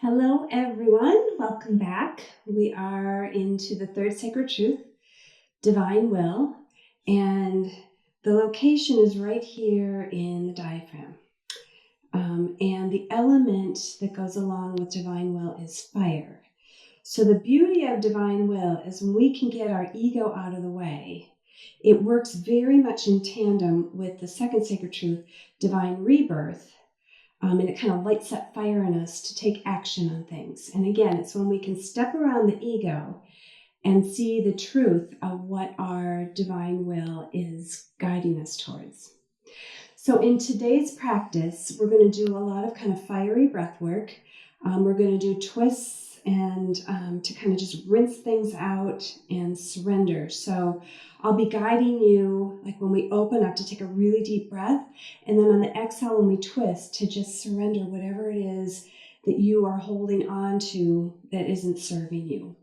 Hello everyone, welcome back. We are into the third sacred truth, divine will, and the location is right here in the diaphragm. And the element that goes along with divine will is fire. So the beauty of divine will is when we can get our ego out of the way, it works very much in tandem with the second sacred truth, divine rebirth. And it kind of lights that fire in us to take action on things. And again, it's when we can step around the ego and see the truth of what our divine will is guiding us towards. So in today's practice, we're going to do a lot of kind of fiery breath work. We're going to do twists and to kind of just rinse things out and surrender. So I'll be guiding you, like when we open up, to take a really deep breath, and then on the exhale when we twist, to just surrender whatever it is that you are holding on to that isn't serving you.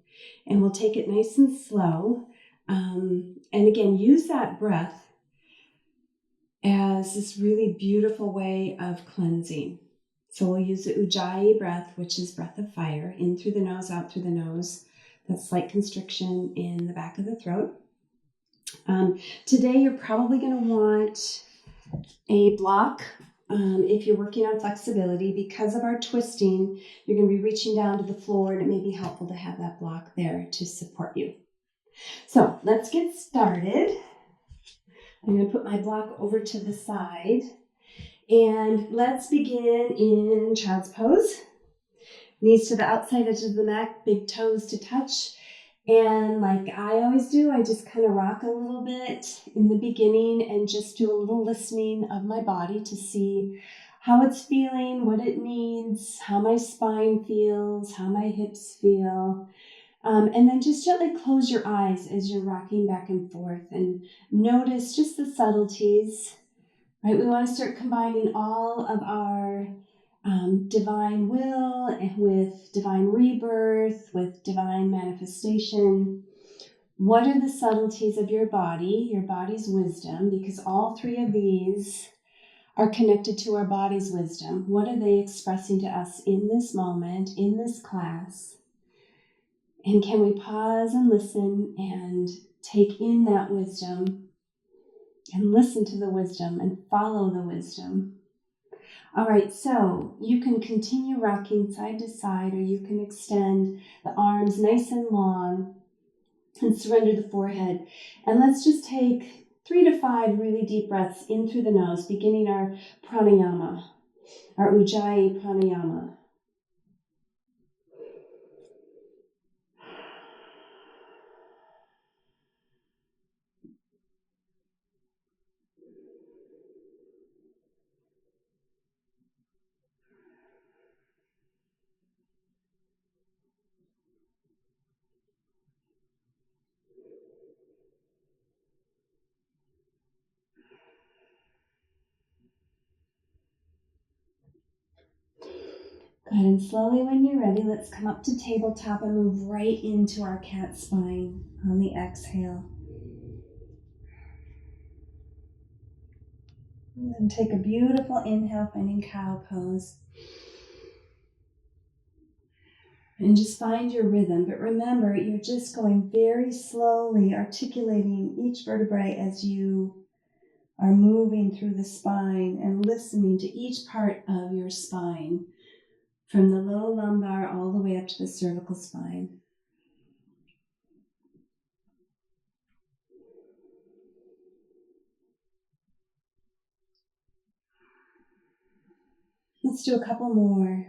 And we'll take it nice and slow. And again, use that breath as this really beautiful way of cleansing. So we'll use the Ujjayi breath, which is breath of fire, in through the nose, out through the nose. That slight constriction in the back of the throat. Today you're probably going to want a block if you're working on flexibility. Because of our twisting, you're going to be reaching down to the floor, and it may be helpful to have that block there to support you. So let's get started. I'm going to put my block over to the side, and let's begin in child's pose. Knees to the outside edge of the mat, big toes to touch. And like I always do, I just kind of rock a little bit in the beginning and just do a little listening of my body to see how it's feeling, what it needs, how my spine feels, how my hips feel. And then just gently close your eyes as you're rocking back and forth and notice just the subtleties, right? We want to start combining all of our divine will and with divine rebirth, with divine manifestation. What are the subtleties of your body's wisdom? Because all three of these are connected to our body's wisdom. What are they expressing to us in this moment, in this class? And can we pause and listen and take in that wisdom and listen to the wisdom and follow the wisdom? All right, so you can continue rocking side to side, or you can extend the arms nice and long and surrender the forehead. And let's just take 3 to 5 really deep breaths in through the nose, beginning our pranayama, our Ujjayi pranayama. Good, and slowly when you're ready, let's come up to tabletop and move right into our cat spine on the exhale. And then take a beautiful inhale, finding cow pose. And just find your rhythm. But remember, you're just going very slowly, articulating each vertebrae as you are moving through the spine and listening to each part of your spine, from the low lumbar all the way up to the cervical spine. Let's do a couple more.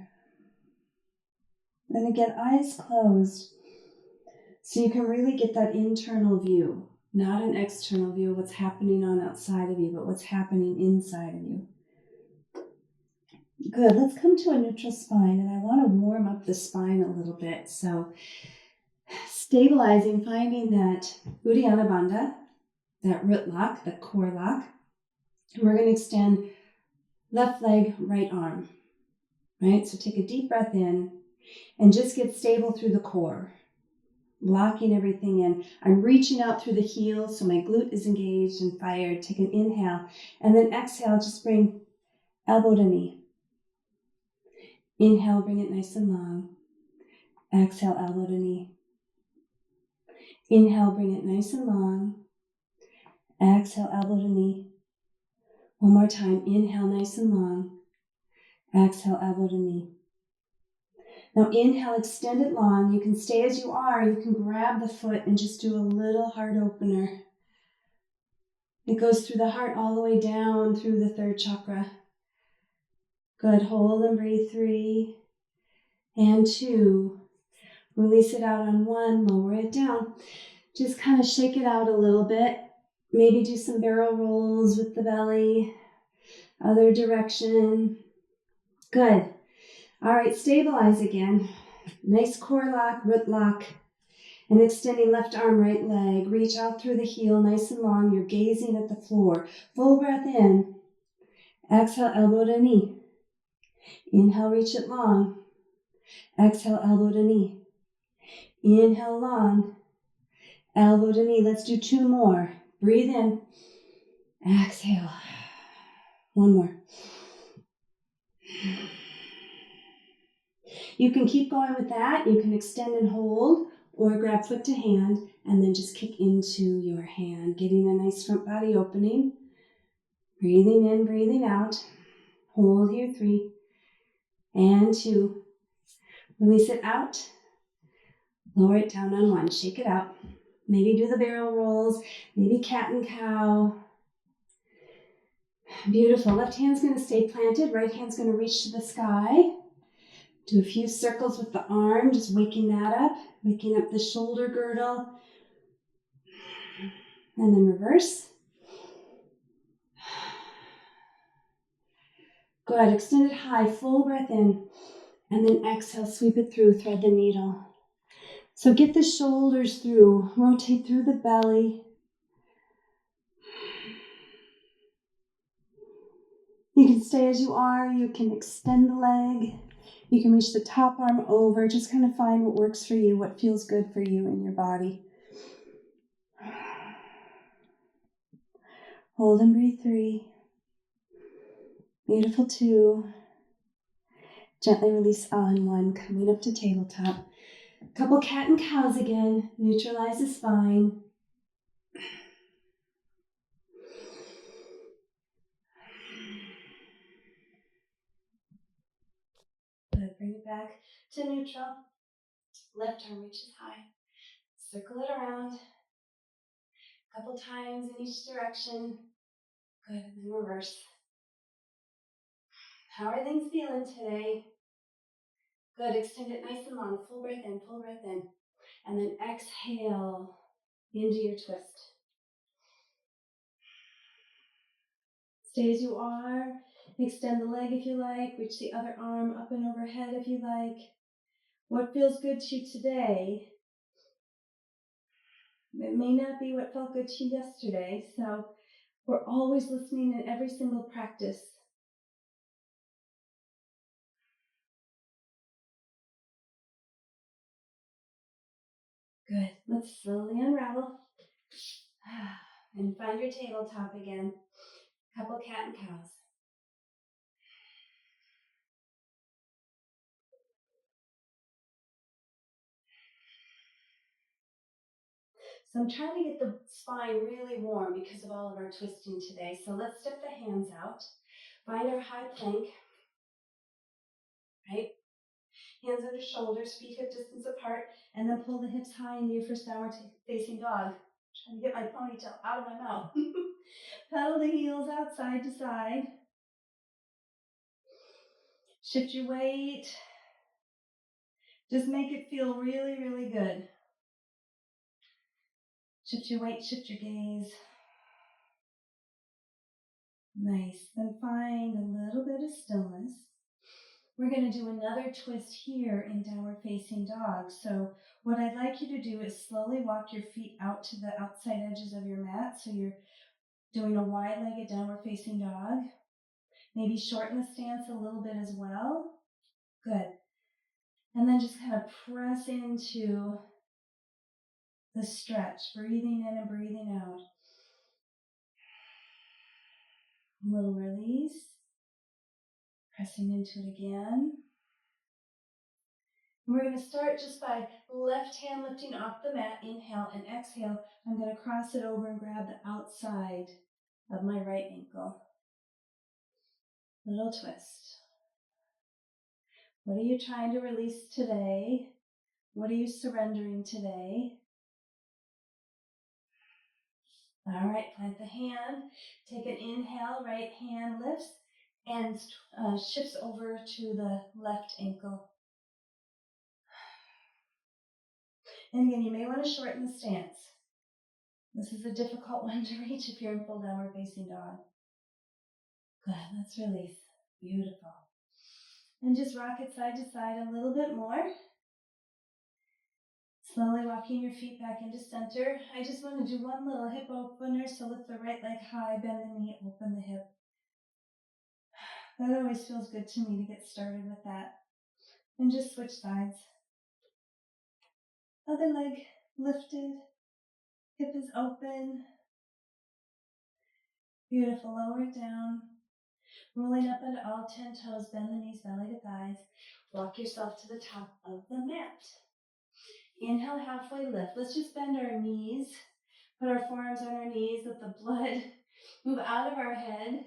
And again, eyes closed, so you can really get that internal view, not an external view of what's happening on outside of you, but what's happening inside of you. Good, let's come to a neutral spine, and I want to warm up the spine a little bit. So stabilizing, finding that Uddiyana Bandha, that root lock, the core lock. And we're going to extend left leg, right arm, right? So take a deep breath in and just get stable through the core, locking everything in. I'm reaching out through the heels, so my glute is engaged and fired. Take an inhale, and then exhale, just bring elbow to knee. Inhale, bring it nice and long. Exhale, elbow to knee. Inhale, bring it nice and long. Exhale, elbow to knee. One more time. Inhale, nice and long. Exhale, elbow to knee. Now inhale, extend it long. You can stay as you are. You can grab the foot and just do a little heart opener. It goes through the heart all the way down through the third chakra. Good. Hold and breathe. 3 and 2. Release it out on 1. Lower it down. Just kind of shake it out a little bit. Maybe do some barrel rolls with the belly. Other direction. Good. All right, stabilize again. Nice core lock, root lock. And extending left arm, right leg. Reach out through the heel, nice and long. You're gazing at the floor. Full breath in. Exhale, elbow to knee. Inhale, reach it long. Exhale, elbow to knee. Inhale, long. Elbow to knee. Let's do 2 more. Breathe in. Exhale. 1 more. You can keep going with that. You can extend and hold or grab foot to hand and then just kick into your hand, getting a nice front body opening. Breathing in, breathing out. Hold here, 3 and 2. Release it out. Lower it down on 1. Shake it out. Maybe do the barrel rolls. Maybe cat and cow. Beautiful. Left hand's going to stay planted. Right hand's going to reach to the sky. Do a few circles with the arm, just waking that up. Waking up the shoulder girdle. And then reverse. Good. Extend it high. Full breath in. And then exhale. Sweep it through. Thread the needle. So get the shoulders through. Rotate through the belly. You can stay as you are. You can extend the leg. You can reach the top arm over. Just kind of find what works for you, what feels good for you in your body. Hold and breathe 3. Beautiful 2. Gently release on 1. Coming up to tabletop. Couple cat and cows again. Neutralize the spine. Good. Bring it back to neutral. Left arm reaches high. Circle it around. Couple times in each direction. Good. And then reverse. How are things feeling today? Good. Extend it nice and long. Full breath in, full breath in. And then exhale into your twist. Stay as you are. Extend the leg if you like. Reach the other arm up and overhead if you like. What feels good to you today? It may not be what felt good to you yesterday. So we're always listening in every single practice. Good. Let's slowly unravel. And find your tabletop again. Couple cat and cows. So I'm trying to get the spine really warm because of all of our twisting today. So let's step the hands out. Find our high plank. Right? Hands under shoulders, feet hip distance apart, and then pull the hips high into your first downward facing dog. Trying to get my ponytail out of my mouth. Pedal the heels out side to side. Shift your weight. Just make it feel really, really good. Shift your weight, shift your gaze. Nice. Then find a little bit of stillness. We're going to do another twist here in downward facing dog. So what I'd like you to do is slowly walk your feet out to the outside edges of your mat. So you're doing a wide-legged downward facing dog. Maybe shorten the stance a little bit as well. Good. And then just kind of press into the stretch, breathing in and breathing out. A little release. Pressing into it again. And we're going to start just by left hand lifting off the mat. Inhale and exhale. I'm going to cross it over and grab the outside of my right ankle. Little twist. What are you trying to release today? What are you surrendering today? All right, plant the hand. Take an inhale, right hand lifts and shifts over to the left ankle. And again, you may want to shorten the stance. This is a difficult one to reach if you're in full downward facing dog. Good, let's release. Beautiful. And just rock it side to side a little bit more. Slowly walking your feet back into center. I just want to do one little hip opener. So lift the right leg high, bend the knee, open the hip. That always feels good to me to get started with that. And just switch sides. Other leg lifted. Hip is open. Beautiful. Lower it down. Rolling up into all 10 toes. Bend the knees, belly to thighs. Walk yourself to the top of the mat. Inhale, halfway lift. Let's just bend our knees. Put our forearms on our knees. Let the blood move out of our head.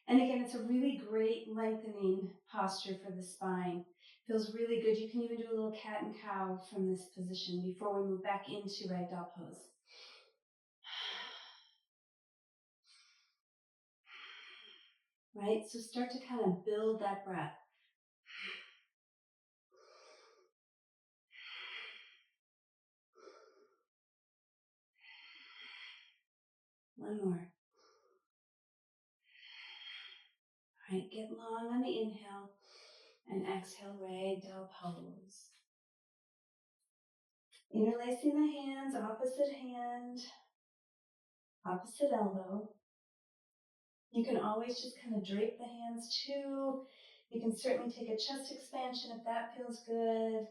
And again, it's a really great lengthening posture for the spine. Feels really good. You can even do a little cat and cow from this position before we move back into ragdoll pose. Right? So start to kind of build that breath. One more. All right, get long on the inhale and exhale, ragdoll pose. Interlacing the hands, opposite hand, opposite elbow. You can always just kind of drape the hands too. You can certainly take a chest expansion if that feels good.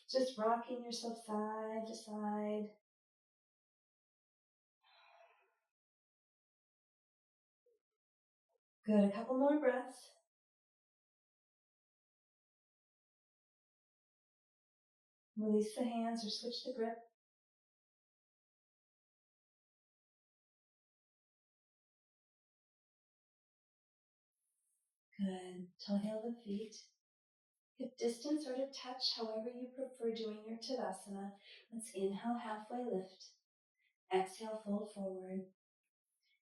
Just rocking yourself side to side. Good, a couple more breaths. Release the hands or switch the grip. Good, toe heel the feet. Hip distance or to touch, however you prefer doing your Tadasana. Let's inhale, halfway lift. Exhale, fold forward.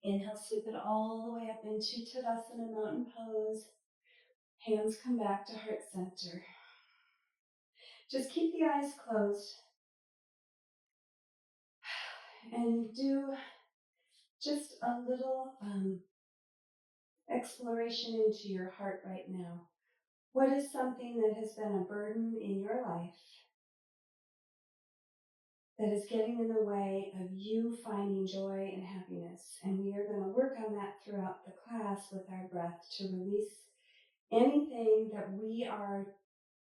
Inhale, sweep it all the way up into Tadasana, mountain pose. Hands come back to heart center. Just keep the eyes closed. And do just a little exploration into your heart right now. What is something that has been a burden in your life that is getting in the way of you finding joy and happiness? And we are going to work on that throughout the class with our breath to release anything that we are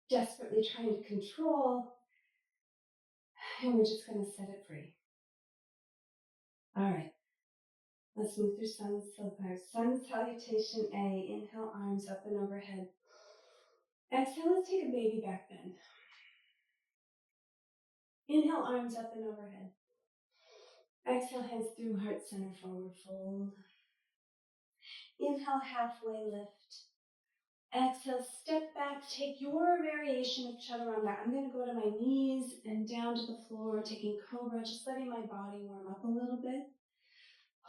desperately trying to control, and we're just going to set it free. All right. Let's move through sun salutation A. Inhale, arms up and overhead. Exhale, let's take a baby back bend. Inhale, arms up and overhead. Exhale, hands through heart center, forward fold. Inhale, halfway lift. Exhale, step back, take your variation of chaturanga. I'm going to go to my knees and down to the floor, taking cobra, just letting my body warm up a little bit.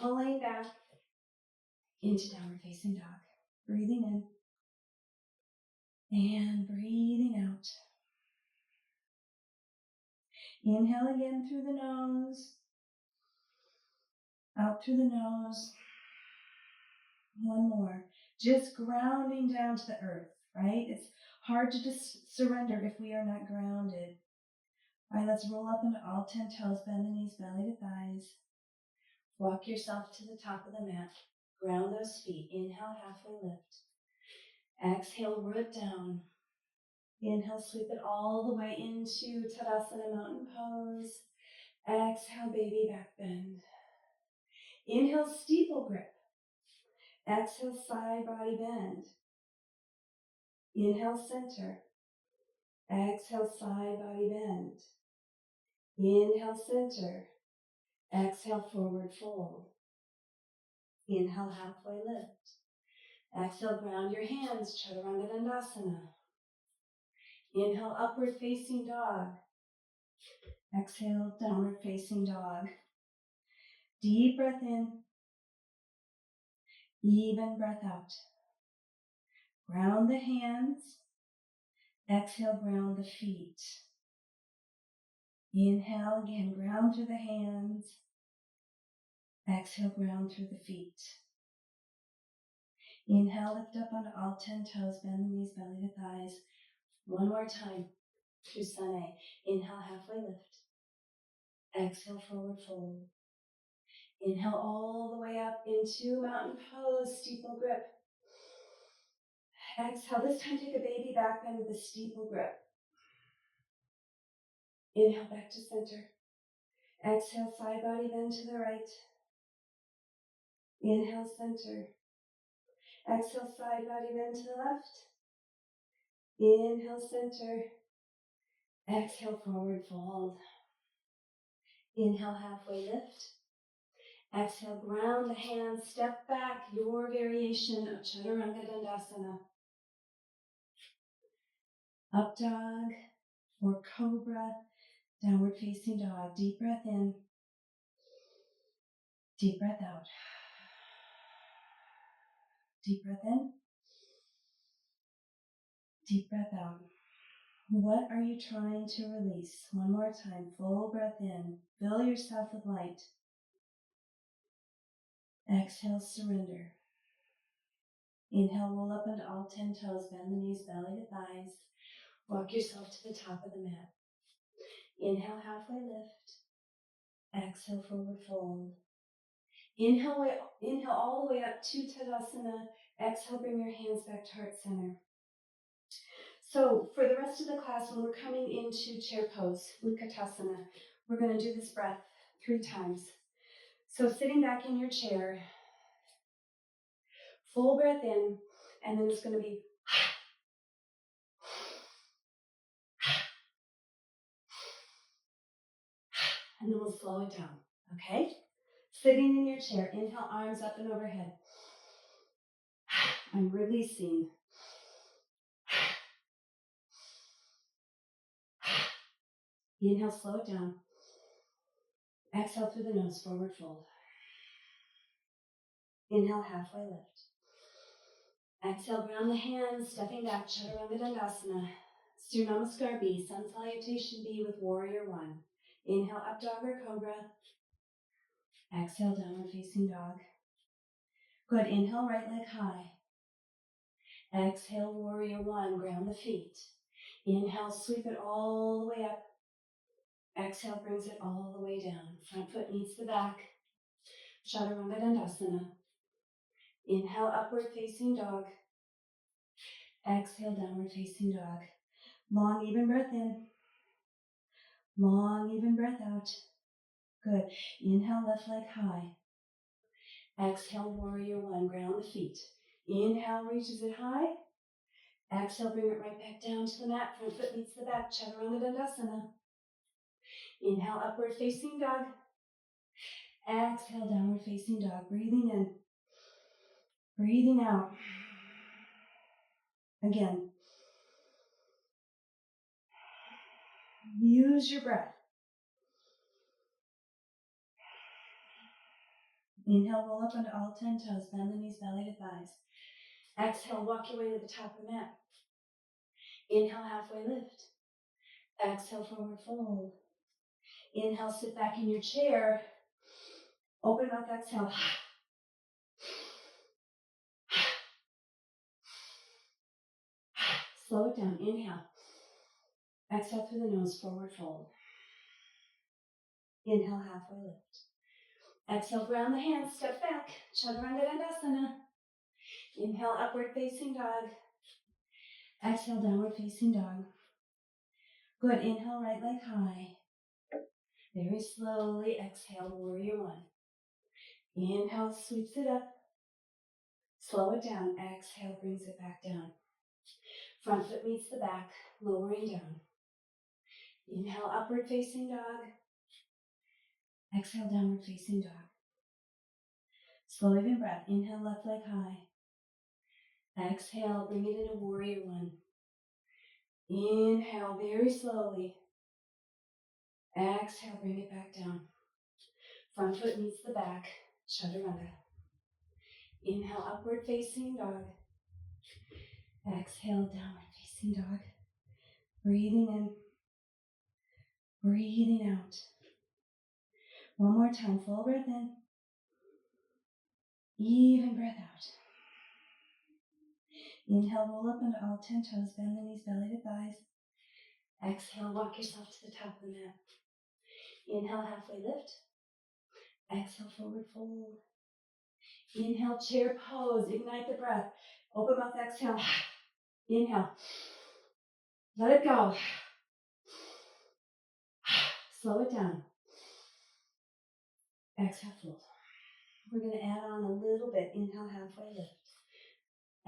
Pulling back into downward facing dog. Breathing in and breathing out. Inhale again through the nose, out through the nose. One more. Just grounding down to the earth, right? It's hard to just surrender if we are not grounded. All right, let's roll up into all 10 toes, bend the knees, belly to thighs. Walk yourself to the top of the mat. Ground those feet. Inhale, halfway lift. Exhale, root down. Inhale, sweep it all the way into Tadasana, mountain pose. Exhale, baby back bend. Inhale, steeple grip. Exhale, side body bend. Inhale, center. Exhale, side body bend. Inhale, center. Exhale, forward fold. Inhale, halfway lift. Exhale, ground your hands, Chaturanga Dandasana. Inhale, upward facing dog. Exhale, downward facing dog. Deep breath in. Even breath out. Ground the hands. Exhale, ground the feet. Inhale again, ground through the hands. Exhale, ground through the feet. Inhale, lift up onto all 10 toes, bend the knees, belly to thighs. One more time through Sun A. Inhale, halfway lift. Exhale, forward fold. Inhale all the way up into mountain pose, steeple grip. Exhale, this time take a baby back bend with a steeple grip. Inhale, back to center. Exhale, side body bend to the right. Inhale, center. Exhale, side body bend to the left. Inhale, center. Exhale, forward fold. Inhale, halfway lift. Exhale, ground the hands, step back, your variation of Chaturanga Dandasana. Up dog or cobra, downward facing dog. Deep breath in, deep breath out. Deep breath in, deep breath out. What are you trying to release? One more time, full breath in. Fill yourself with light. Exhale, surrender. Inhale, roll up into all 10 toes, bend the knees, belly to thighs. Walk yourself to the top of the mat. Inhale, halfway lift. Exhale, forward fold. Inhale all the way up to Tadasana. Exhale, bring your hands back to heart center. So for the rest of the class, when we're coming into chair pose, Utkatasana, we're going to do this breath 3 times. So sitting back in your chair, full breath in, and then it's going to be and then we'll slow it down, okay? Sitting in your chair, inhale, arms up and overhead. I'm releasing. Inhale, slow it down. Exhale through the nose, forward fold. Inhale, halfway lift. Exhale, ground the hands, stepping back, Chaturanga Dandasana. Surya Namaskar B, Sun Salutation B with Warrior One. Inhale, up dog or cobra. Exhale, downward facing dog. Good, inhale, right leg high. Exhale, Warrior One, ground the feet. Inhale, sweep it all the way up. Exhale, brings it all the way down. Front foot meets the back. Chaturanga Dandasana. Inhale, upward facing dog. Exhale, downward facing dog. Long, even breath in. Long, even breath out. Good. Inhale, left leg high. Exhale, Warrior One, ground the feet. Inhale, reaches it high. Exhale, bring it right back down to the mat. Front foot meets the back. Chaturanga Dandasana. Inhale, upward facing dog. Exhale, downward facing dog. Breathing in. Breathing out. Again. Use your breath. Inhale, roll up onto all 10 toes. Bend the knees, belly to thighs. Exhale, walk your way to the top of the mat. Inhale, halfway lift. Exhale, forward fold. Inhale, sit back in your chair. Open mouth, exhale. Slow it down. Inhale. Exhale through the nose, forward fold. Inhale, halfway lift. Exhale, ground the hands, step back. Chaturanga Dandasana. Inhale, upward facing dog. Exhale, downward facing dog. Good. Inhale, right leg high. Very slowly exhale, Warrior One. Inhale, sweeps it up. Slow it down. Exhale, brings it back down. Front foot meets the back, lowering down. Inhale, upward facing dog. Exhale, downward facing dog. Slow even breath. Inhale, left leg high. Exhale, bring it into warrior one. Inhale, very slowly. Exhale, bring it back down. Front foot meets the back, chaturanga. Inhale, upward facing dog. Exhale, downward facing dog. Breathing in, breathing out. One more time, full breath in. Even breath out. Inhale, roll up into all 10 toes, bend the knees, belly to thighs. Exhale, walk yourself to the top of the mat. Inhale, halfway lift. Exhale, forward fold. Inhale, chair pose, ignite the breath. Open mouth, exhale. Inhale. Let it go. Slow it down. Exhale, fold. We're going to add on a little bit. Inhale, halfway lift.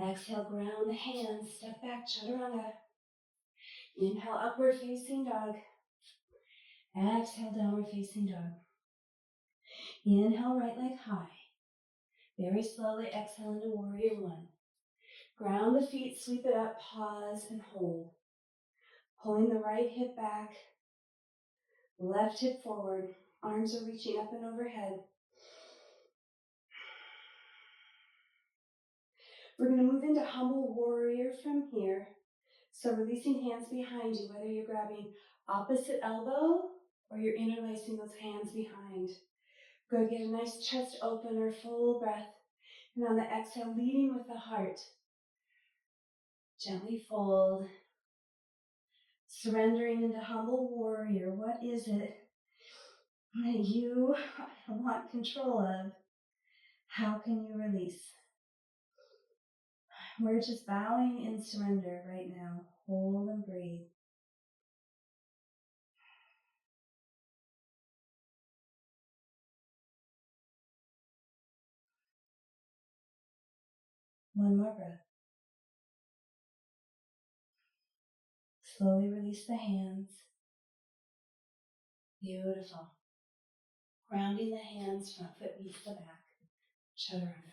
Exhale, ground the hands. Step back, chaturanga. Inhale, upward facing dog. Exhale, downward facing dog. Inhale, right leg high. Very slowly exhale into warrior one. Ground the feet, sweep it up, pause and hold. Pulling the right hip back, left hip forward. Arms are reaching up and overhead. We're going to move into humble warrior from here. So releasing hands behind you, whether you're grabbing opposite elbow or you're interlacing those hands behind. Go get a nice chest opener, full breath. And on the exhale, leading with the heart. Gently fold. Surrendering into humble warrior. What is it that you want control of? How can you release? We're just bowing in surrender right now. Hold and breathe. One more breath. Slowly release the hands. Beautiful. Grounding the hands, front foot meets the back. Chaturanga.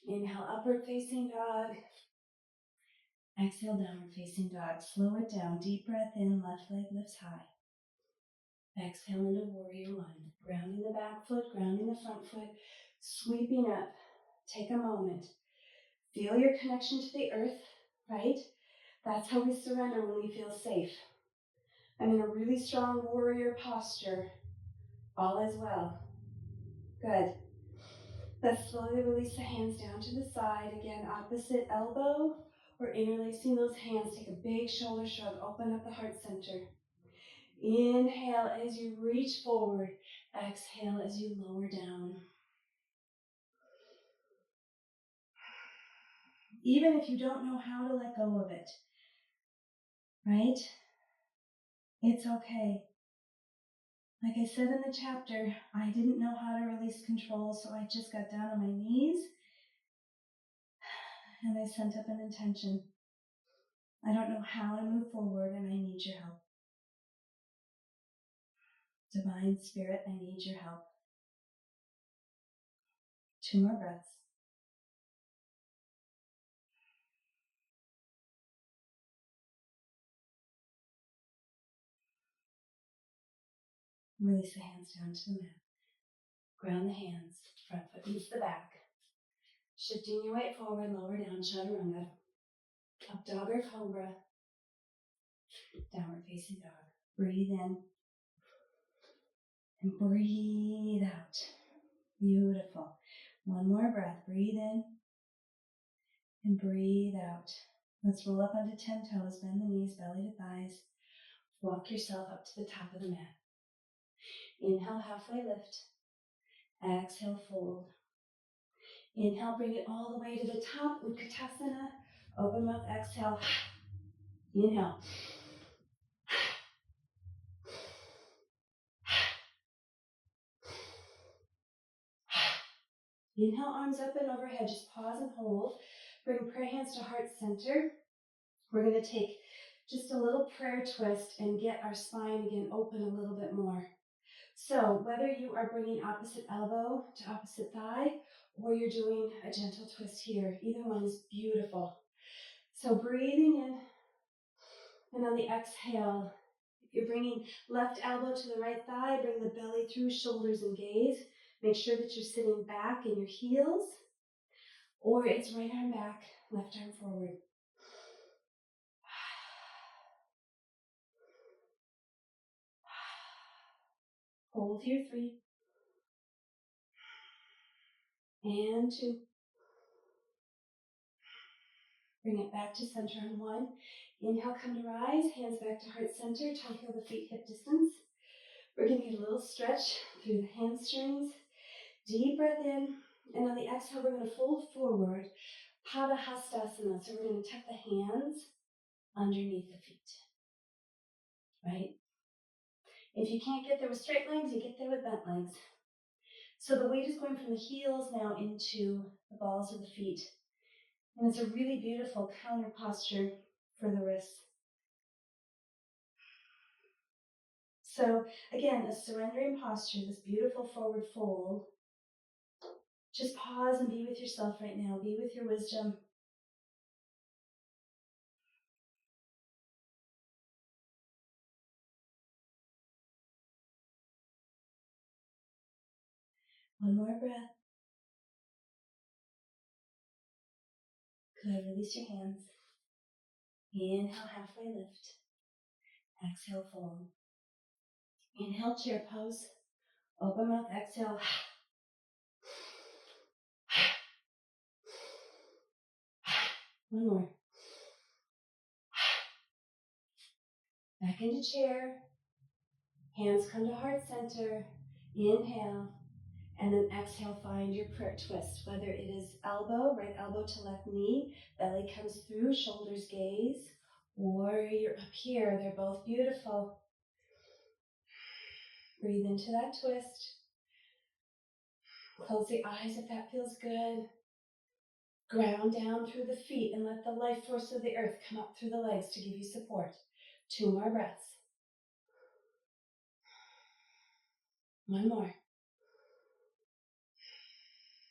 Inhale, upward facing dog. Exhale, downward facing dog. Slow it down. Deep breath in, left leg lifts high. Exhale into warrior one. Grounding the back foot, grounding the front foot, sweeping up. Take a moment. Feel your connection to the earth, right? That's how we surrender when we feel safe. I'm in a really strong warrior posture. All is well. Good. Let's slowly release the hands down to the side. Again, opposite elbow or interlacing those hands. Take a big shoulder shrug. Open up the heart center. Inhale as you reach forward. Exhale as you lower down. Even if you don't know how to let go of it, right? It's okay. Like I said in the chapter, I didn't know how to release control, so I just got down on my knees and I sent up an intention. I don't know how to move forward and I need your help. Divine Spirit, I need your help. 2 more breaths. Release the hands down to the mat. Ground the hands, front foot meets the back. Shifting your weight forward, lower down, chaturanga. Up dog or cobra. Downward facing dog. Breathe in and breathe out. Beautiful. One more breath. Breathe in and breathe out. Let's roll up onto 10 toes, bend the knees, belly to thighs. Walk yourself up to the top of the mat. Inhale, halfway lift. Exhale, fold. Inhale, bring it all the way to the top, Utkatasana. Open mouth, exhale. Inhale. Inhale, arms up and overhead. Just pause and hold. Bring prayer hands to heart center. We're going to take just a little prayer twist and get our spine again open a little bit more. So whether you are bringing opposite elbow to opposite thigh, or you're doing a gentle twist here, either one is beautiful. So breathing in, and on the exhale, if you're bringing left elbow to the right thigh, bring the belly through, shoulders and gaze. Make sure that you're sitting back in your heels, or it's right arm back, left arm forward. Hold here, 3, and 2. Bring it back to center on 1. Inhale, come to rise, hands back to heart center, toe heel the feet hip distance. We're going to get a little stretch through the hamstrings. Deep breath in, and on the exhale, we're going to fold forward, Padahastasana. So we're going to tuck the hands underneath the feet, right? If you can't get there with straight legs, you get there with bent legs. So the weight is going from the heels now into the balls of the feet. And it's a really beautiful counter posture for the wrists. So again, a surrendering posture, this beautiful forward fold. Just pause and be with yourself right now. Be with your wisdom. One more breath. Good. Release your hands. Inhale, halfway lift. Exhale, fold. Inhale, chair pose. Open mouth, exhale. One more. Back into chair. Hands come to heart center. Inhale. And then exhale, find your prayer twist. Whether it is elbow, right elbow to left knee, belly comes through, shoulders gaze, or you're up here. They're both beautiful. Breathe into that twist. Close the eyes if that feels good. Ground down through the feet and let the life force of the earth come up through the legs to give you support. 2 more breaths. One more.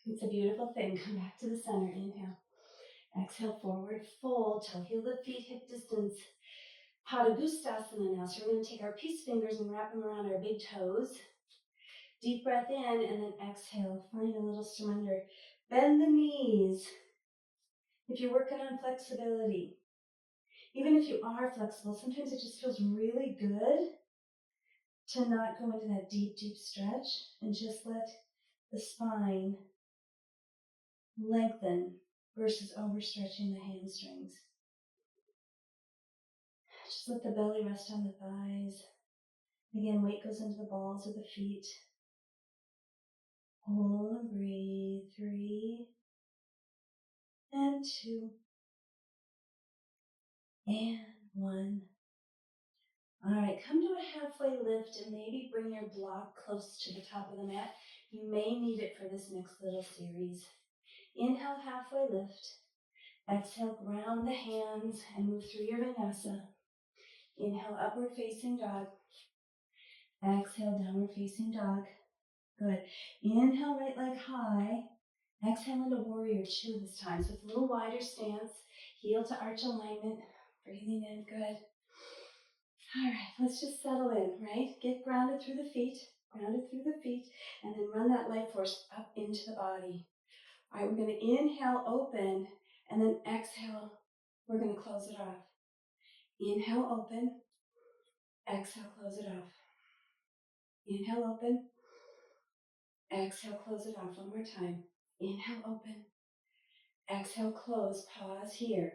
It's a beautiful thing. Come back to the center. Inhale. Exhale, forward fold. Toe heel the feet, hip distance. Padagustasana now. So we're going to take our peace fingers and wrap them around our big toes. Deep breath in and then exhale. Find a little surrender. Bend the knees. If you're working on flexibility, even if you are flexible, sometimes it just feels really good to not go into that deep, deep stretch and just let the spine lengthen versus overstretching the hamstrings. Just let the belly rest on the thighs. Again, weight goes into the balls of the feet. Hold and breathe. 3 and 2 and 1. All right, come to a halfway lift and maybe bring your block close to the top of the mat. You may need it for this next little series. Inhale, halfway lift. Exhale, ground the hands and move through your vinyasa. Inhale, upward facing dog. Exhale, downward facing dog. Good. Inhale, right leg high. Exhale into warrior 2 this time. So it's a little wider stance. Heel to arch alignment. Breathing in, good. All right, let's just settle in, right? Get grounded through the feet, and then run that life force up into the body. All right, we're going to inhale, open, and then exhale. We're going to close it off. Inhale, open. Exhale, close it off. Inhale, open. Exhale, close it off. One more time. Inhale, open. Exhale, close. Pause here.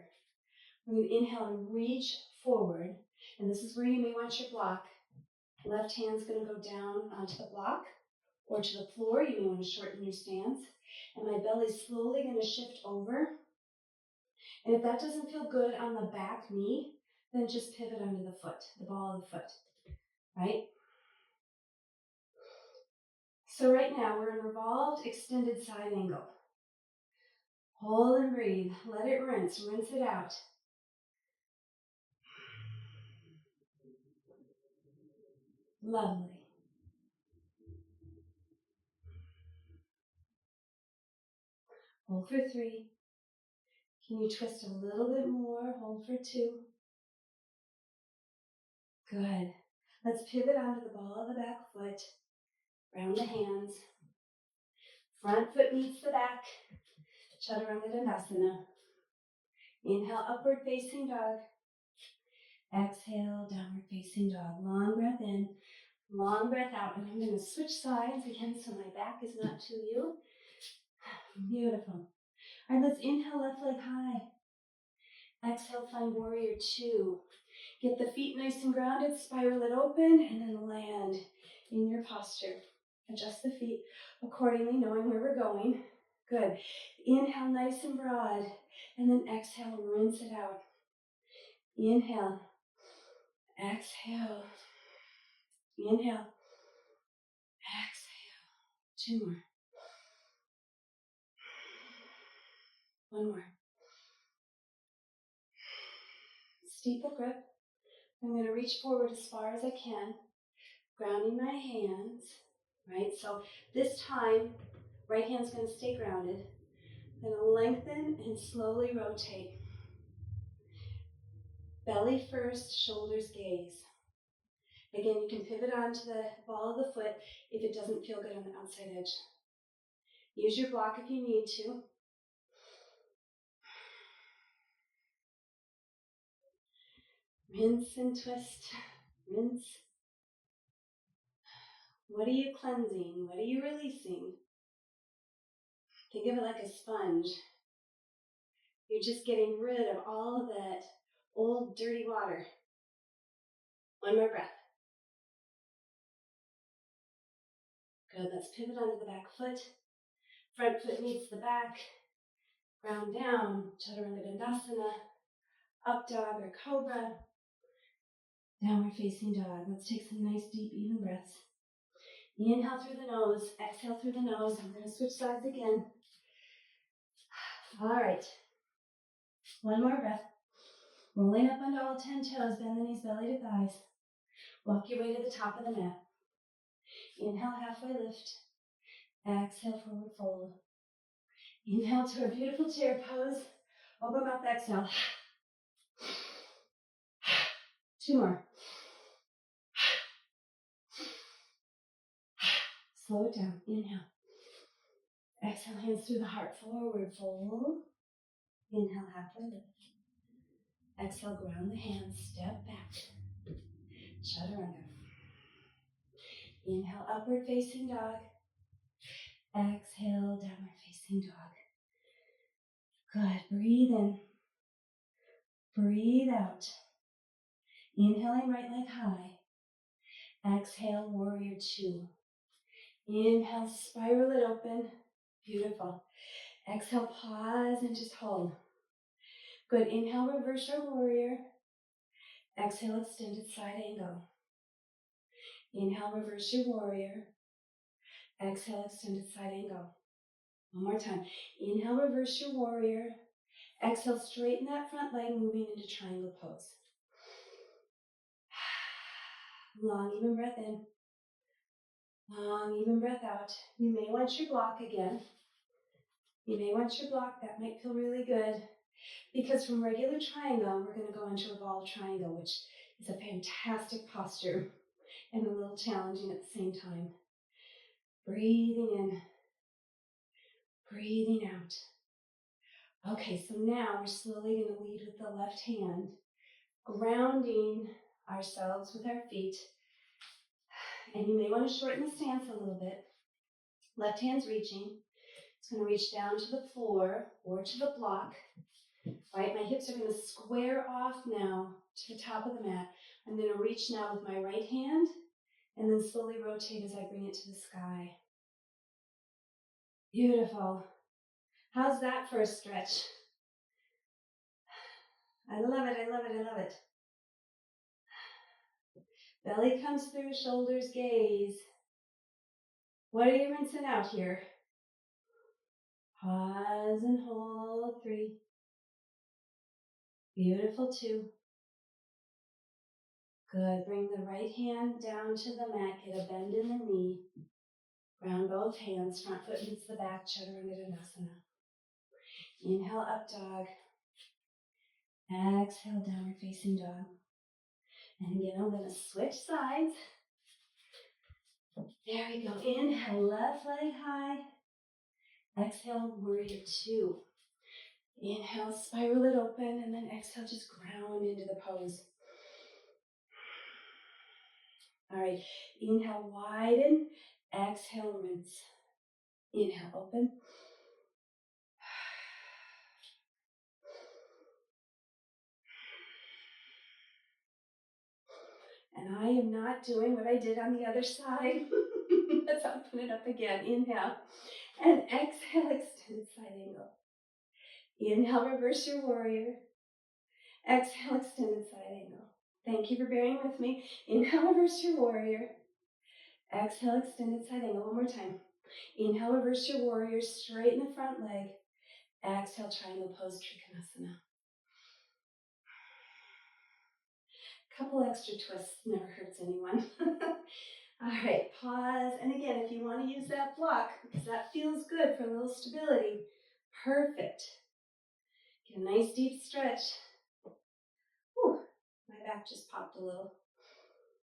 We're going to inhale and reach forward. And this is where you may want your block. Left hand's going to go down onto the block or to the floor. You may want to shorten your stance. And my belly's slowly going to shift over. And if that doesn't feel good on the back knee, then just pivot under the foot, the ball of the foot, right? So right now we're in revolved extended side angle. Hold and breathe. Let it rinse. Rinse it out. Lovely. Hold for 3. Can you twist a little bit more? Hold for 2. Good. Let's pivot onto the ball of the back foot. Round the hands. Front foot meets the back. Chaturanga Dandasana. Inhale, upward facing dog. Exhale, downward facing dog. Long breath in, long breath out. And I'm going to switch sides again so my back is not to you. Beautiful. All right, let's inhale, left leg high. Exhale, find warrior 2. Get the feet nice and grounded, spiral it open, and then land in your posture. Adjust the feet accordingly, knowing where we're going. Good. Inhale, nice and broad, and then exhale, rinse it out. Inhale, exhale, inhale, exhale. 2 more. 1 more. Steeple grip. I'm going to reach forward as far as I can, grounding my hands, right? So this time, right hand's going to stay grounded. I'm going to lengthen and slowly rotate. Belly first, shoulders gaze. Again, you can pivot onto the ball of the foot if it doesn't feel good on the outside edge. Use your block if you need to. Rinse and twist. Rinse. What are you cleansing? What are you releasing? Think of it like a sponge. You're just getting rid of all of that old dirty water. 1 more breath. Good, let's pivot onto the back foot. Front foot meets the back. Ground down, Chaturanga Dandasana. Up dog or cobra. Downward facing dog. Let's take some nice deep even breaths. Inhale through the nose, exhale through the nose. I'm going to switch sides again. All right. 1 more breath. Rolling up onto all 10 toes, bend the knees, belly to thighs. Walk your way to the top of the mat. Inhale, halfway lift. Exhale, forward fold. Inhale to our beautiful chair pose. Open mouth, exhale. 2 more. Slow it down. Inhale. Exhale, hands through the heart. Forward fold. Inhale, halfway lift. Exhale, ground the hands. Step back. Chaturanga. Inhale, upward facing dog. Exhale, downward facing dog. Good. Breathe in. Breathe out. Inhaling, right leg high. Exhale, warrior 2. Inhale, spiral it open. Beautiful. Exhale, pause and just hold. Good. Inhale, reverse your warrior. Exhale, extended side angle. Inhale, reverse your warrior. Exhale, extended side angle. 1 more time. Inhale, reverse your warrior. Exhale, straighten that front leg, moving into triangle pose. Long, even breath in. Long, even breath out. You may want your block again. You may want your block. That might feel really good. Because from regular triangle, we're going to go into revolved triangle, which is a fantastic posture and a little challenging at the same time. Breathing in. Breathing out. Okay, so now we're slowly going to lead with the left hand, grounding ourselves with our feet. And you may want to shorten the stance a little bit. Left hand's reaching. It's going to reach down to the floor or to the block. Right, my hips are going to square off now to the top of the mat. I'm going to reach now with my right hand and then slowly rotate as I bring it to the sky. Beautiful. How's that for a stretch? I love it, I love it, I love it. Belly comes through, shoulders gaze. What are you rinsing out here? Pause and hold. 3. Beautiful. 2. Good. Bring the right hand down to the mat. Get a bend in the knee. Ground both hands. Front foot meets the back. Chaturanga. Inhale, up dog. Exhale, downward facing dog. And again, I'm going to switch sides. There we go. Inhale, left leg high. Exhale, warrior 2. Inhale, spiral it open, and then exhale, just ground into the pose. All right, inhale, widen. Exhale, rinse. Inhale, open. And I am not doing what I did on the other side. Let's open it up again. Inhale. And exhale, extended side angle. Inhale, reverse your warrior. Exhale, extended side angle. Thank you for bearing with me. Inhale, reverse your warrior. Exhale, extended side angle. One more time. Inhale, reverse your warrior. Straighten the front leg. Exhale, triangle pose, Trikonasana. Couple extra twists never hurts anyone. All right, pause. And again, if you want to use that block, because that feels good for a little stability, perfect. Get a nice deep stretch. Whew, my back just popped a little.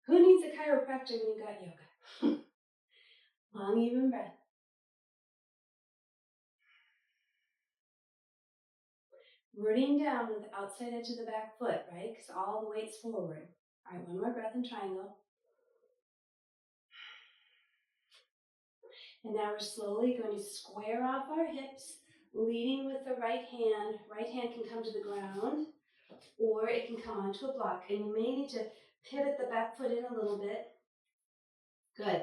Who needs a chiropractor when you got yoga? Long, even breath. Rooting down with the outside edge of the back foot, right? Because all the weight's forward. All right, one more breath in triangle. And now we're slowly going to square off our hips, leading with the right hand. Right hand can come to the ground, or it can come onto a block. And you may need to pivot the back foot in a little bit. Good.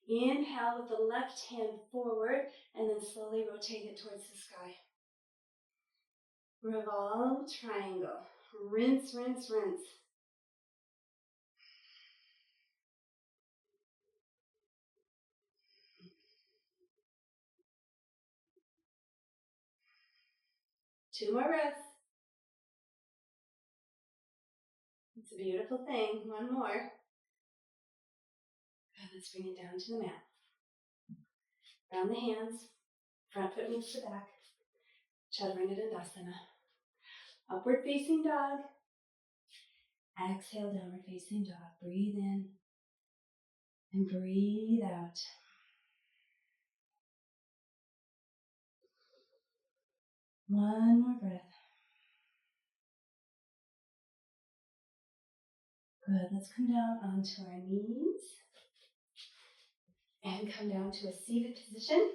Inhale with the left hand forward, and then slowly rotate it towards the sky. Revolve, triangle. Rinse, rinse, rinse. Two more breaths. It's a beautiful thing. One more. Good, let's bring it down to the mat. Round the hands. Front foot meets the back. Chaturanga. Upward facing dog. Exhale, downward facing dog. Breathe in and breathe out. One more breath. Good. Let's come down onto our knees and come down to a seated position.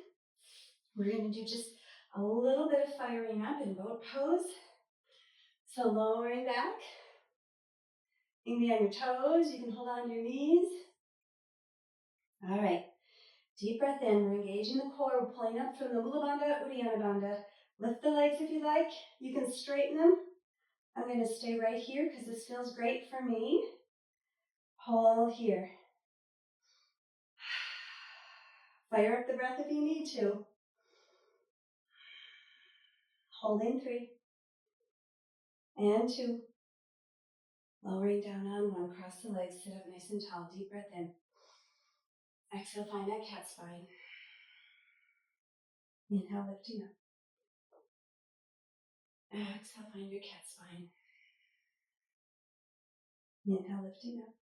We're going to do just a little bit of firing up in boat pose. So lowering back. You can be on your toes. You can hold on to your knees. All right. Deep breath in. We're engaging the core. We're pulling up from the Mula Bandha, Uddiyana Bandha. Lift the legs if you like. You can straighten them. I'm going to stay right here because this feels great for me. Hold here. Fire up the breath if you need to. Holding 3. And 2. Lowering down on 1. Cross the legs. Sit up nice and tall. Deep breath in. Exhale, find that cat spine. Inhale, lifting up. Exhale, find your cat spine. Inhale, lifting up.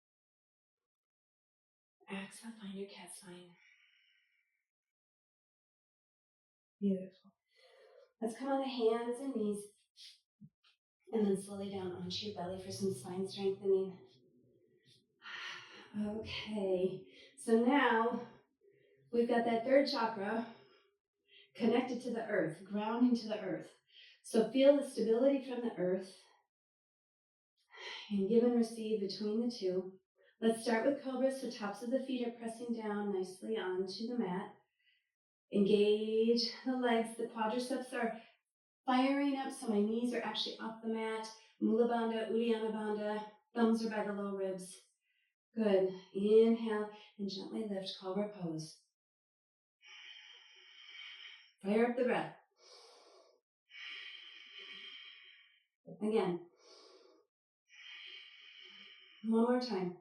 Exhale, find your cat spine. Beautiful. Let's come on to hands and knees. And then slowly down onto your belly for some spine strengthening. Okay. So now we've got that third chakra connected to the earth, grounding to the earth. So feel the stability from the earth and give and receive between the two. Let's start with cobra, so tops of the feet are pressing down nicely onto the mat. Engage the legs, the quadriceps are firing up, so my knees are actually off the mat. Mula Bandha, Uddiyana Bandha, thumbs are by the low ribs. Good. Inhale and gently lift, cobra pose. Fire up the breath. Again. One more time.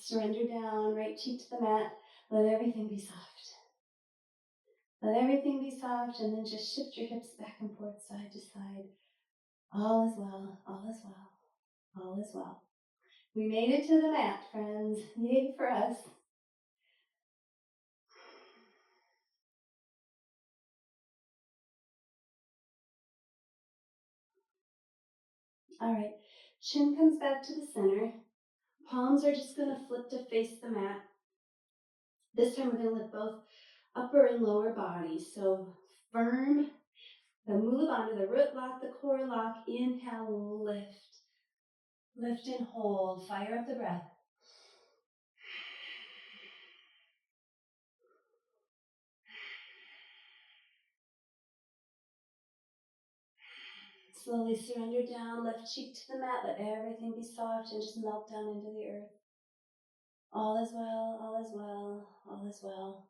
Surrender down, right cheek to the mat. Let everything be soft. Let everything be soft, and then just shift your hips back and forth, side to side. All is well, all is well, all is well. We made it to the mat, friends. Yay for us. All right, chin comes back to the center. Palms are just going to flip to face the mat. This time we're going to lift both upper and lower body. So firm, the mula bandha, the root lock, the core lock. Inhale, lift. Lift and hold. Fire up the breath. Slowly surrender down, left cheek to the mat. Let everything be soft and just melt down into the earth. All is well, all is well, all is well.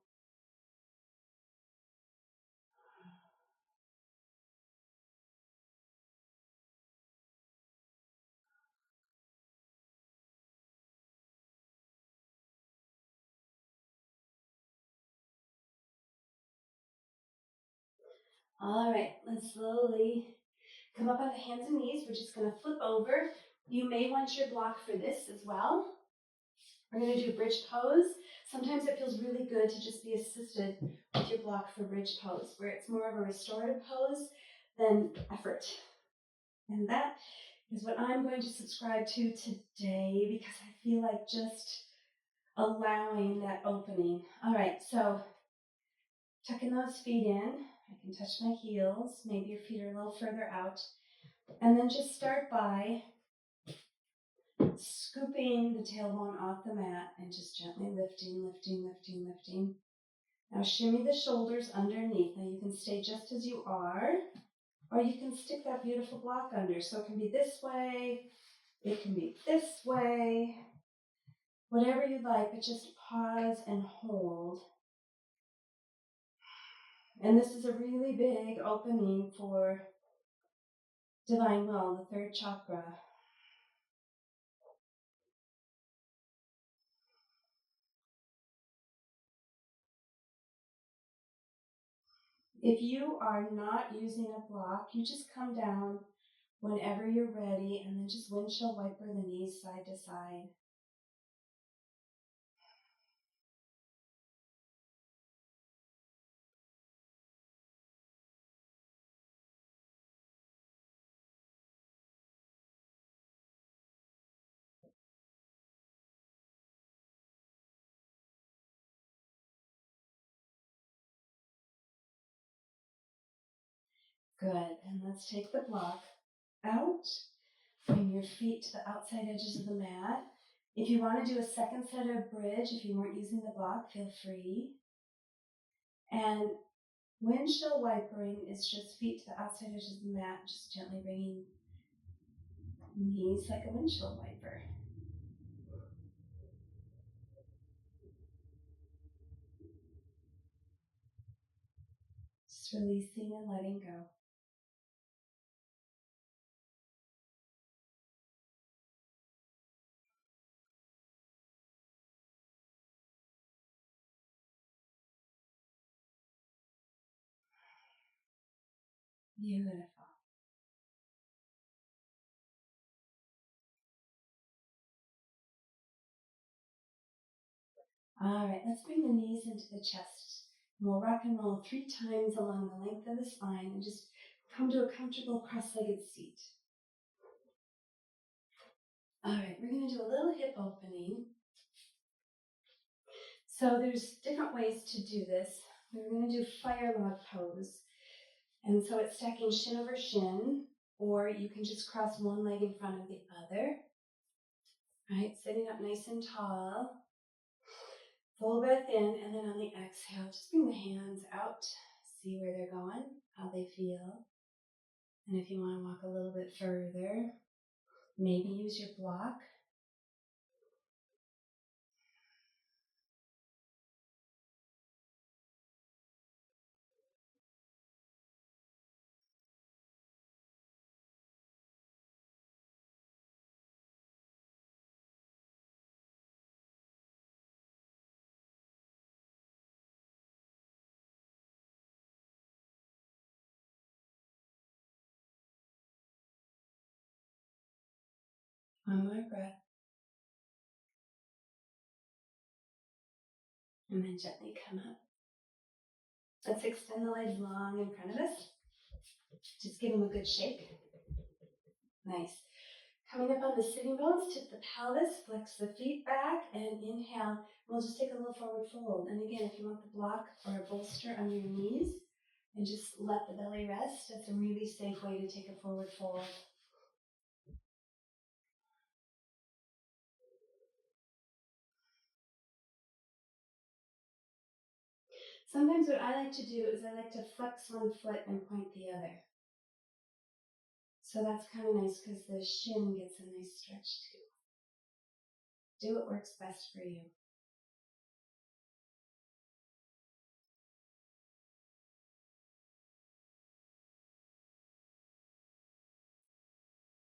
All right, let's slowly come up on the hands and knees. We're just going to flip over. You may want your block for this as well. We're going to do bridge pose. Sometimes it feels really good to just be assisted with your block for bridge pose, where it's more of a restorative pose than effort. And that is what I'm going to subscribe to today, because I feel like just allowing that opening. All right, so tucking those feet in. I can touch my heels. Maybe your feet are a little further out. And then just start by scooping the tailbone off the mat and just gently lifting, lifting, lifting, lifting. Now shimmy the shoulders underneath. Now you can stay just as you are, or you can stick that beautiful block under. So it can be this way, it can be this way, whatever you'd like, but just pause and hold. And this is a really big opening for divine will, the third chakra. If you are not using a block, you just come down whenever you're ready, and then just windshield wiper the knees side to side. Good, and let's take the block out. Bring your feet to the outside edges of the mat. If you want to do a second set of bridge, if you weren't using the block, feel free. And windshield wipering is just feet to the outside edges of the mat, just gently bringing knees like a windshield wiper. Just releasing and letting go. Beautiful. All right, let's bring the knees into the chest. And we'll rock and roll 3 times along the length of the spine and just come to a comfortable cross-legged seat. All right, we're going to do a little hip opening. So there's different ways to do this. We're going to do fire log pose. And so it's stacking shin over shin, or you can just cross one leg in front of the other. Right, sitting up nice and tall. Full breath in, and then on the exhale, just bring the hands out. See where they're going, how they feel. And if you want to walk a little bit further, maybe use your block. One more breath. And then gently come up. Let's extend the legs long in front of us. Just give them a good shake. Nice. Coming up on the sitting bones, tip the pelvis, flex the feet back, and inhale. We'll just take a little forward fold. And again, if you want the block or a bolster under your knees, and just let the belly rest, that's a really safe way to take a forward fold. Sometimes what I like to do is I like to flex one foot and point the other. So that's kind of nice because the shin gets a nice stretch too. Do what works best for you.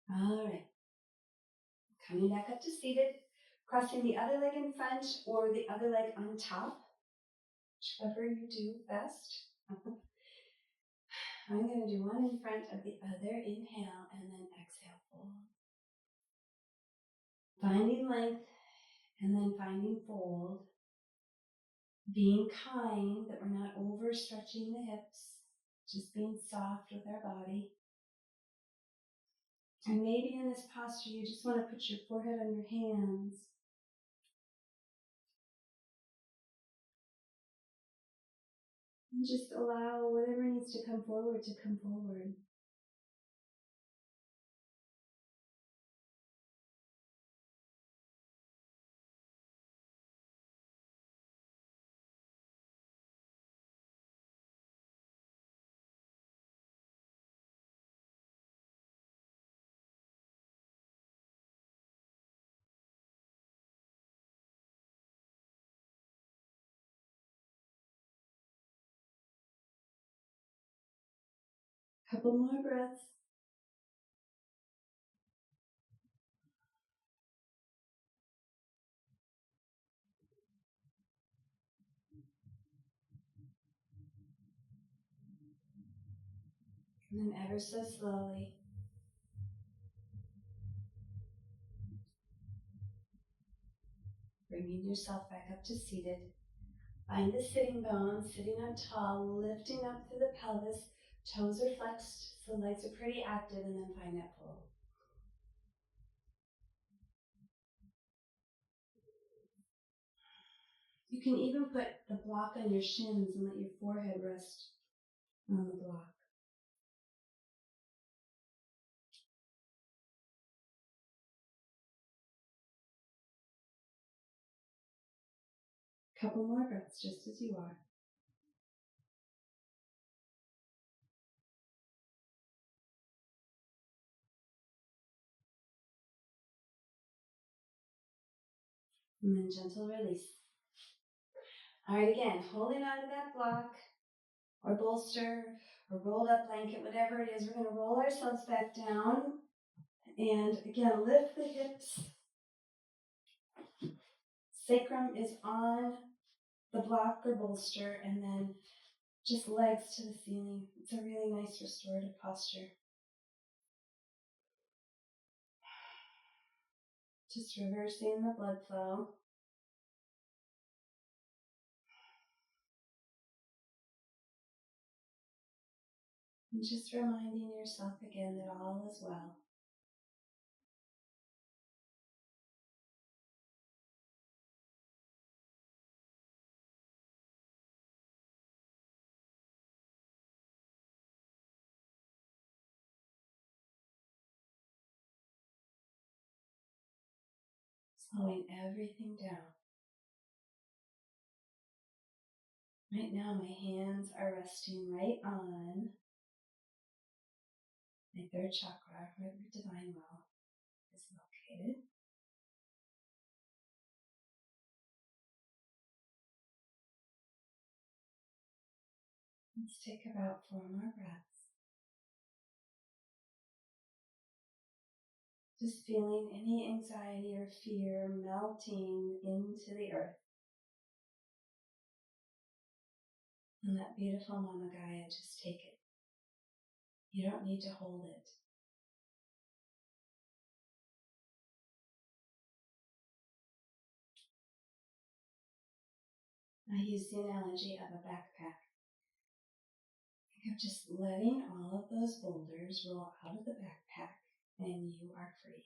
All right. Coming back up to seated, crossing the other leg in front or the other leg on top, whichever you do best. I'm going to do one in front of the other. Inhale and then exhale, fold. Finding length and then finding fold. Being kind that we're not overstretching the hips, just being soft with our body. And maybe in this posture, you just want to put your forehead on your hands. And just allow whatever needs to come forward to come forward. Couple more breaths. And then ever so slowly, bringing yourself back up to seated. Find the sitting bones, sitting up tall, lifting up through the pelvis. Toes are flexed, so legs are pretty active, and then find that fold. You can even put the block on your shins and let your forehead rest on the block. Couple more breaths, just as you are. And then gentle release. All right, again, holding on to that block or bolster or rolled up blanket, whatever it is, we're going to roll ourselves back down. And again, lift the hips. Sacrum is on the block or bolster, and then just legs to the ceiling. It's a really nice restorative posture. Just reversing the blood flow. And just reminding yourself again that all is well. Slowing everything down. Right now, my hands are resting right on my third chakra, where the divine well is located. Let's take about 4 more breaths. Just feeling any anxiety or fear melting into the earth. And that beautiful Mama Gaia, just take it. You don't need to hold it. I use the analogy of a backpack. Think of just letting all of those boulders roll out of the backpack, and you are free.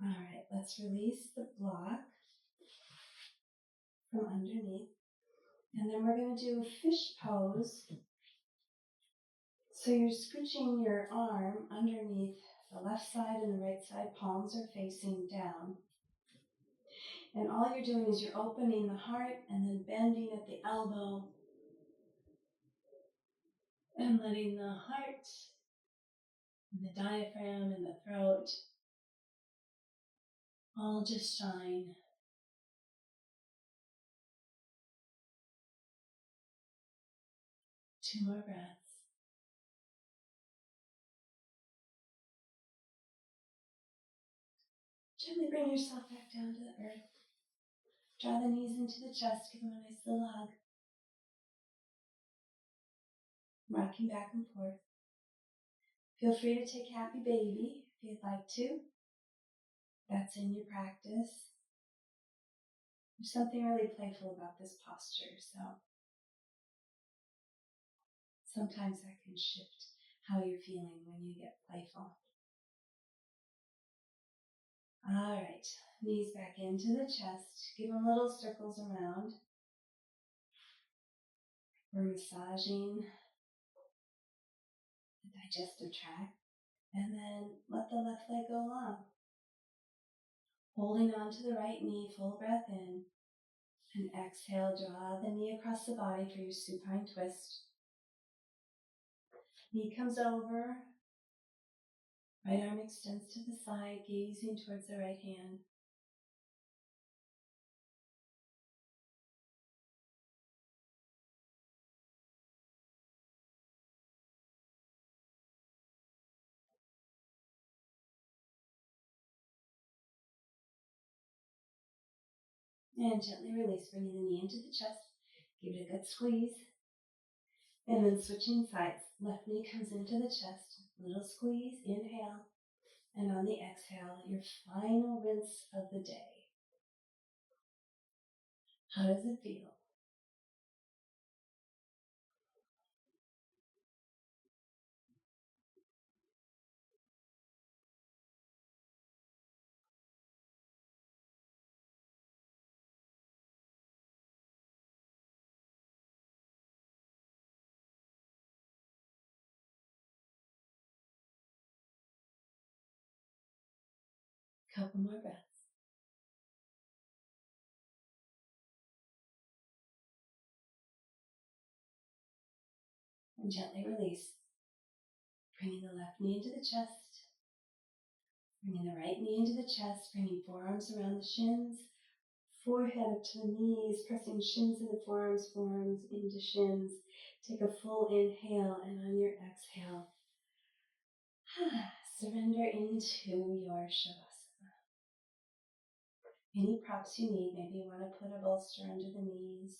All right, let's release the block from underneath. And then we're going to do a fish pose. So you're scooching your arm underneath the left side and the right side. Palms are facing down. And all you're doing is you're opening the heart and then bending at the elbow and letting the heart and the diaphragm and the throat all just shine. Two more breaths. Gently bring yourself back down to the earth. Draw the knees into the chest, give them a nice little hug. Rocking back and forth. Feel free to take happy baby if you'd like to. That's in your practice. There's something really playful about this posture, so sometimes that can shift how you're feeling when you get playful. All right, knees back into the chest. Give them little circles around. We're massaging the digestive tract. And then let the left leg go long. Holding on to the right knee, full breath in. And exhale, draw the knee across the body for your supine twist. Knee comes over. Right arm extends to the side, gazing towards the right hand. And gently release, bringing the knee into the chest. Give it a good squeeze. And then switching sides. Left knee comes into the chest. Little squeeze, inhale. And on the exhale, your final rinse of the day. How does it feel? Couple more breaths. And gently release. Bringing the left knee into the chest. Bringing the right knee into the chest. Bringing forearms around the shins. Forehead up to the knees. Pressing shins into forearms, forearms into shins. Take a full inhale, and on your exhale, surrender into your shavasana. Any props you need. Maybe you want to put a bolster under the knees.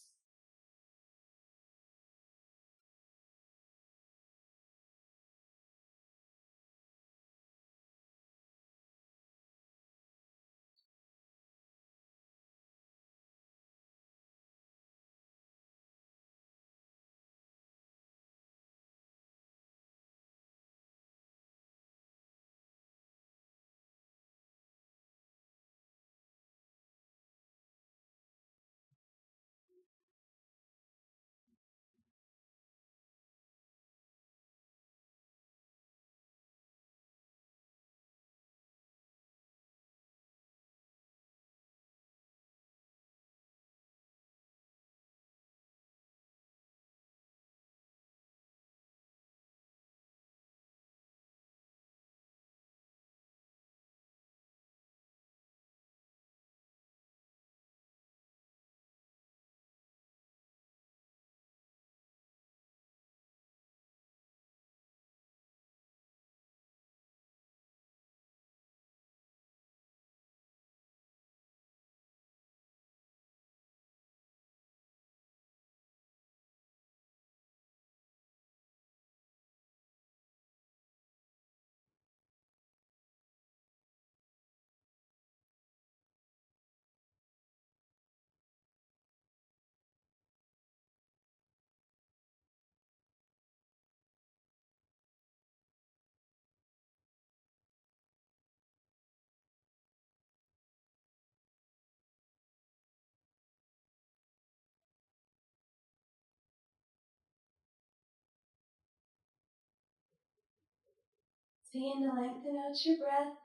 Begin to lengthen out your breath.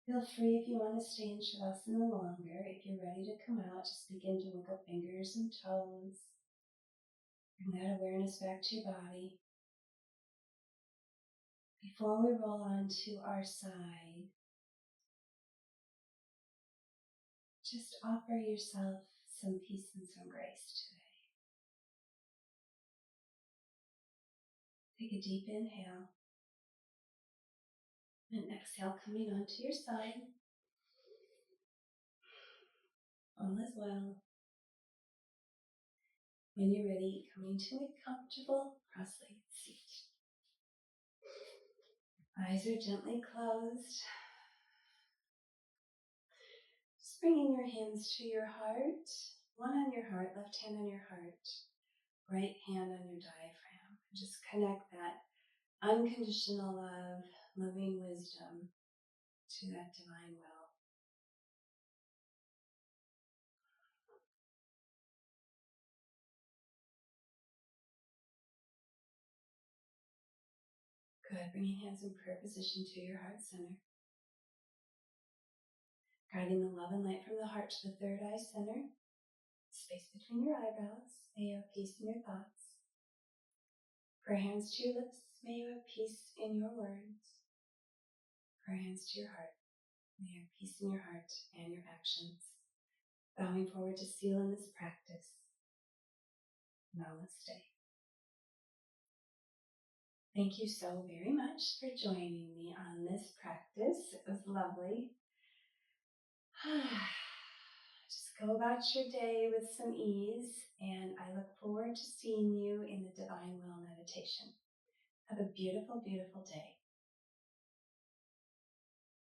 Feel free if you want to stay in Shavasana longer. If you're ready to come out, just begin to wiggle fingers and toes. Bring that awareness back to your body. Before we roll onto our side, just offer yourself some peace and some grace today. Take a deep inhale and exhale, coming onto your side. All is well. When you're ready, coming to a comfortable cross-legged seat. Eyes are gently closed. Just bringing your hands to your heart. One on your heart, left hand on your heart, right hand on your diaphragm. Just connect that unconditional love, loving wisdom to that divine will. Good. Bringing hands in prayer position to your heart center. Guiding the love and light from the heart to the third eye center. Space between your eyebrows. May you have peace in your thoughts. Prayer hands to your lips. May you have peace in your words. Prayer hands to your heart. May you have peace in your heart and your actions. Bowing forward to seal in this practice. Namaste. Thank you so very much for joining me on this practice. It was lovely. Just go about your day with some ease, and I look forward to seeing you in the Divine Will meditation. Have a beautiful, beautiful day.